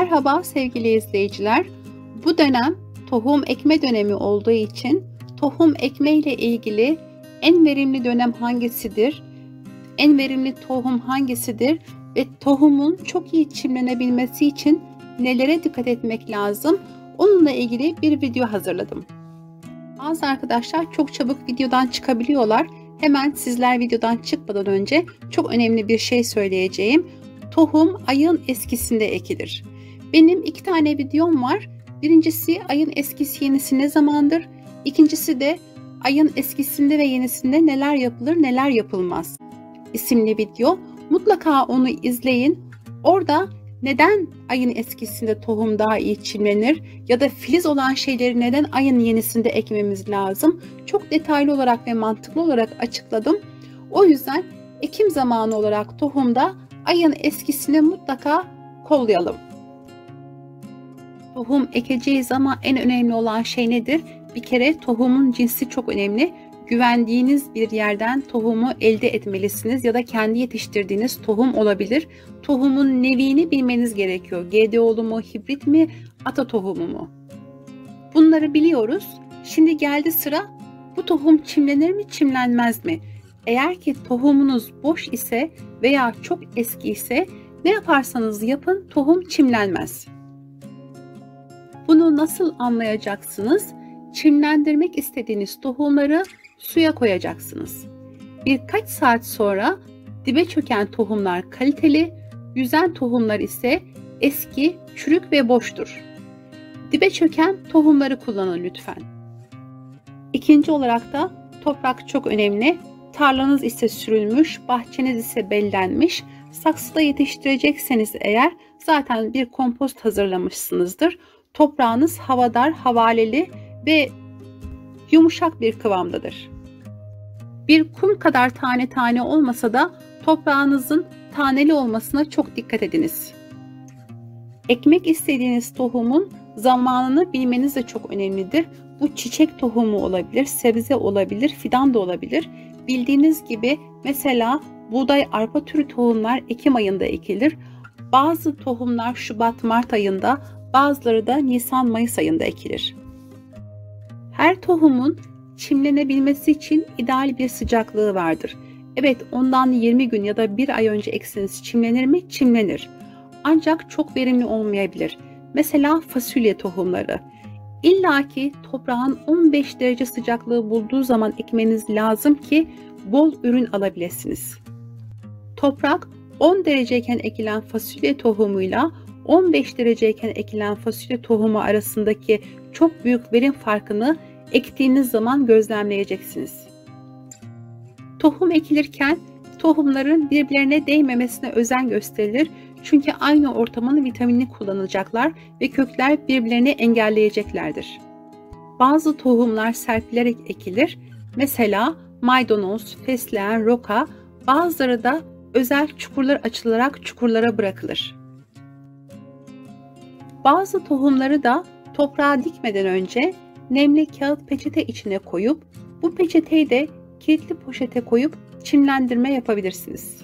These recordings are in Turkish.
Merhaba sevgili izleyiciler. Bu dönem tohum ekme dönemi olduğu için tohum ekme ile ilgili en verimli dönem hangisidir? En verimli tohum hangisidir? Ve tohumun çok iyi çimlenebilmesi için nelere dikkat etmek lazım? Onunla ilgili bir video hazırladım. Bazı arkadaşlar çok çabuk videodan çıkabiliyorlar. Hemen sizler videodan çıkmadan önce çok önemli bir şey söyleyeceğim. Tohum ayın eskisinde ekilir. Benim 2 tane videom var. Birincisi ayın eskisi yenisi ne zamandır? İkincisi de ayın eskisinde ve yenisinde neler yapılır neler yapılmaz isimli video. Mutlaka onu izleyin. Orada neden ayın eskisinde tohum daha iyi çimlenir ya da filiz olan şeyleri neden ayın yenisinde ekmemiz lazım? Çok detaylı olarak ve mantıklı olarak açıkladım. O yüzden ekim zamanı olarak tohumda ayın eskisini mutlaka kollayalım. Tohum ekeceğiz ama en önemli olan şey nedir? Bir kere tohumun cinsi çok önemli. Güvendiğiniz bir yerden tohumu elde etmelisiniz ya da kendi yetiştirdiğiniz tohum olabilir. Tohumun neviini bilmeniz gerekiyor. GDO'lu mu, hibrit mi, ata tohumu mu? Bunları biliyoruz. Şimdi geldi sıra bu tohum çimlenir mi, çimlenmez mi? Eğer ki tohumunuz boş ise veya çok eski ise ne yaparsanız yapın tohum çimlenmez. Bunu nasıl anlayacaksınız? Çimlendirmek istediğiniz tohumları suya koyacaksınız. Birkaç saat sonra dibe çöken tohumlar kaliteli, yüzen tohumlar ise eski, çürük ve boştur. Dibe çöken tohumları kullanın lütfen. İkinci olarak da toprak çok önemli. Tarlanız ise sürülmüş, bahçeniz ise bellenmiş. Saksıda yetiştirecekseniz eğer zaten bir kompost hazırlamışsınızdır. Toprağınız havadar, havaleli ve yumuşak bir kıvamdadır. Bir kum kadar tane tane olmasa da toprağınızın taneli olmasına çok dikkat ediniz. Ekmek istediğiniz tohumun zamanını bilmeniz de çok önemlidir. Bu çiçek tohumu olabilir, sebze olabilir, fidan da olabilir. Bildiğiniz gibi mesela buğday, arpa türü tohumlar Ekim ayında ekilir. Bazı tohumlar Şubat-Mart ayında, bazıları da Nisan-Mayıs ayında ekilir. Her tohumun çimlenebilmesi için ideal bir sıcaklığı vardır. Evet, ondan 20 gün ya da 1 ay önce ekseniz çimlenir mi? Çimlenir. Ancak çok verimli olmayabilir. Mesela fasulye tohumları. İlla ki toprağın 15 derece sıcaklığı bulduğu zaman ekmeniz lazım ki bol ürün alabilirsiniz. Toprak 10 dereceyken ekilen fasulye tohumuyla 15 dereceyken ekilen fasulye tohumu arasındaki çok büyük verim farkını ektiğiniz zaman gözlemleyeceksiniz. Tohum ekilirken tohumların birbirlerine değmemesine özen gösterilir. Çünkü aynı ortamın vitaminini kullanacaklar ve kökler birbirlerini engelleyeceklerdir. Bazı tohumlar serpilerek ekilir. Mesela maydanoz, fesleğen, roka, bazıları da özel çukurlar açılarak çukurlara bırakılır. Bazı tohumları da toprağa dikmeden önce nemli kağıt peçete içine koyup bu peçeteyi de kilitli poşete koyup çimlendirme yapabilirsiniz.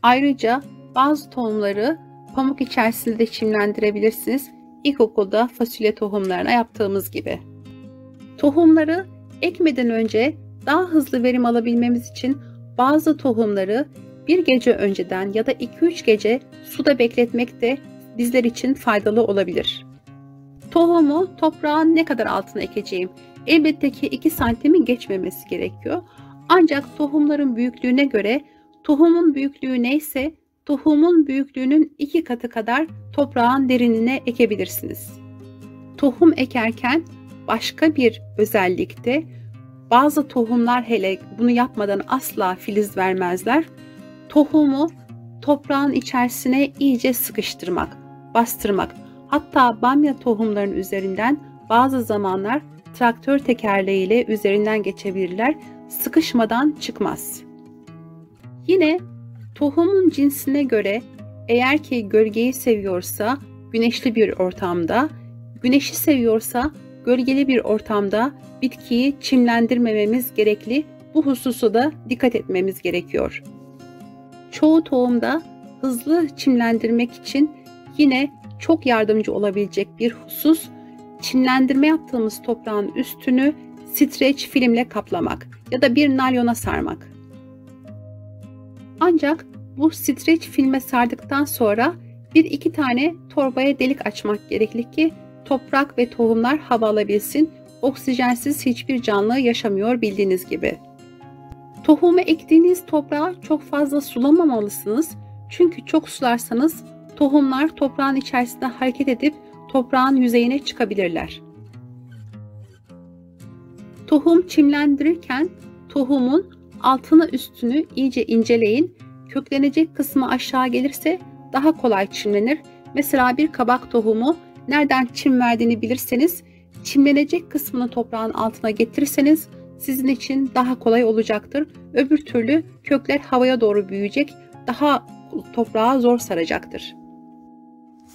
Ayrıca bazı tohumları pamuk içerisinde de çimlendirebilirsiniz. İlkokulda fasulye tohumlarına yaptığımız gibi. Tohumları ekmeden önce daha hızlı verim alabilmemiz için bazı tohumları bir gece önceden ya da 2-3 gece suda bekletmek de bizler için faydalı olabilir. Tohumu toprağın ne kadar altına ekeceğim? Elbette ki 2 santimi geçmemesi gerekiyor. Ancak tohumların büyüklüğüne göre tohumun büyüklüğü neyse tohumun büyüklüğünün 2 katı kadar toprağın derinine ekebilirsiniz. Tohum ekerken başka bir özellikte bazı tohumlar hele bunu yapmadan asla filiz vermezler. Tohumu toprağın içerisine iyice sıkıştırmak, bastırmak. Hatta bamya tohumlarının üzerinden bazı zamanlar traktör tekerleğiyle üzerinden geçebilirler. Sıkışmadan çıkmaz. Yine tohumun cinsine göre eğer ki gölgeyi seviyorsa güneşli bir ortamda, güneşi seviyorsa gölgeli bir ortamda bitkiyi çimlendirmememiz gerekli. Bu hususa da dikkat etmemiz gerekiyor. Çoğu tohumda hızlı çimlendirmek için Yine çok yardımcı olabilecek bir husus, çimlendirme yaptığımız toprağın üstünü streç filmle kaplamak ya da bir naylona sarmak. Ancak bu streç filme sardıktan sonra 1-2 tane torbaya delik açmak gerekli ki toprak ve tohumlar hava alabilsin. Oksijensiz hiçbir canlı yaşamıyor bildiğiniz gibi. Tohumu ektiğiniz toprağa çok fazla sulamamalısınız. Çünkü çok sularsanız tohumlar toprağın içerisinde hareket edip toprağın yüzeyine çıkabilirler. Tohum çimlendirirken tohumun altını üstünü iyice inceleyin. Köklenecek kısmı aşağı gelirse daha kolay çimlenir. Mesela bir kabak tohumu nereden çim verdiğini bilirseniz, çimlenecek kısmını toprağın altına getirirseniz sizin için daha kolay olacaktır. Öbür türlü kökler havaya doğru büyüyecek, daha toprağa zor saracaktır.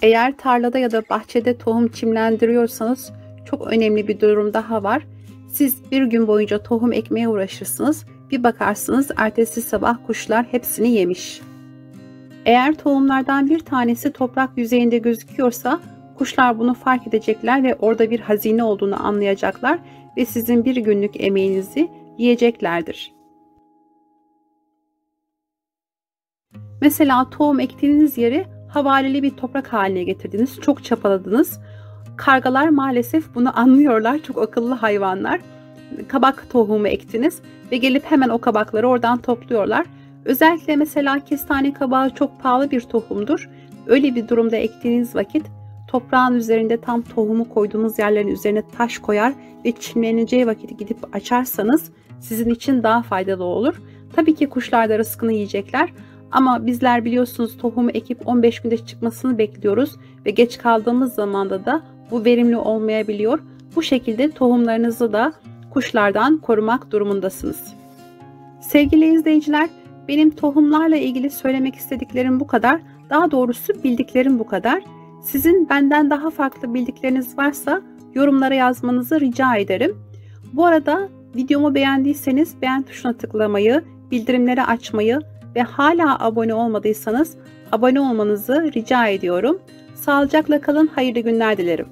Eğer tarlada ya da bahçede tohum çimlendiriyorsanız çok önemli bir durum daha var. Siz bir gün boyunca tohum ekmeye uğraşırsınız, bir bakarsınız ertesi sabah kuşlar hepsini yemiş. Eğer tohumlardan bir tanesi toprak yüzeyinde gözüküyorsa kuşlar bunu fark edecekler ve orada bir hazine olduğunu anlayacaklar ve sizin bir günlük emeğinizi yiyeceklerdir. Mesela tohum ektiğiniz yeri havaleli bir toprak haline getirdiniz, çok çapaladınız. Kargalar maalesef bunu anlıyorlar, çok akıllı hayvanlar. Kabak tohumu ektiniz ve gelip hemen o kabakları oradan topluyorlar. Özellikle mesela kestane kabağı çok pahalı bir tohumdur. Öyle bir durumda ektiğiniz vakit toprağın üzerinde tam tohumu koyduğunuz yerlerin üzerine taş koyar ve çimleneceği vakit gidip açarsanız sizin için daha faydalı olur. Tabii ki kuşlar da rızkını yiyecekler ama bizler biliyorsunuz tohumu ekip 15 günde çıkmasını bekliyoruz ve geç kaldığımız zamanda da bu verimli olmayabiliyor. Bu şekilde tohumlarınızı da kuşlardan korumak durumundasınız. Sevgili izleyiciler, benim tohumlarla ilgili söylemek istediklerim bu kadar. Daha doğrusu bildiklerim bu kadar. Sizin benden daha farklı bildikleriniz varsa yorumlara yazmanızı rica ederim. Bu arada videomu beğendiyseniz beğen tuşuna tıklamayı, bildirimleri açmayı ve hala abone olmadıysanız abone olmanızı rica ediyorum. Sağlıcakla kalın, hayırlı günler dilerim.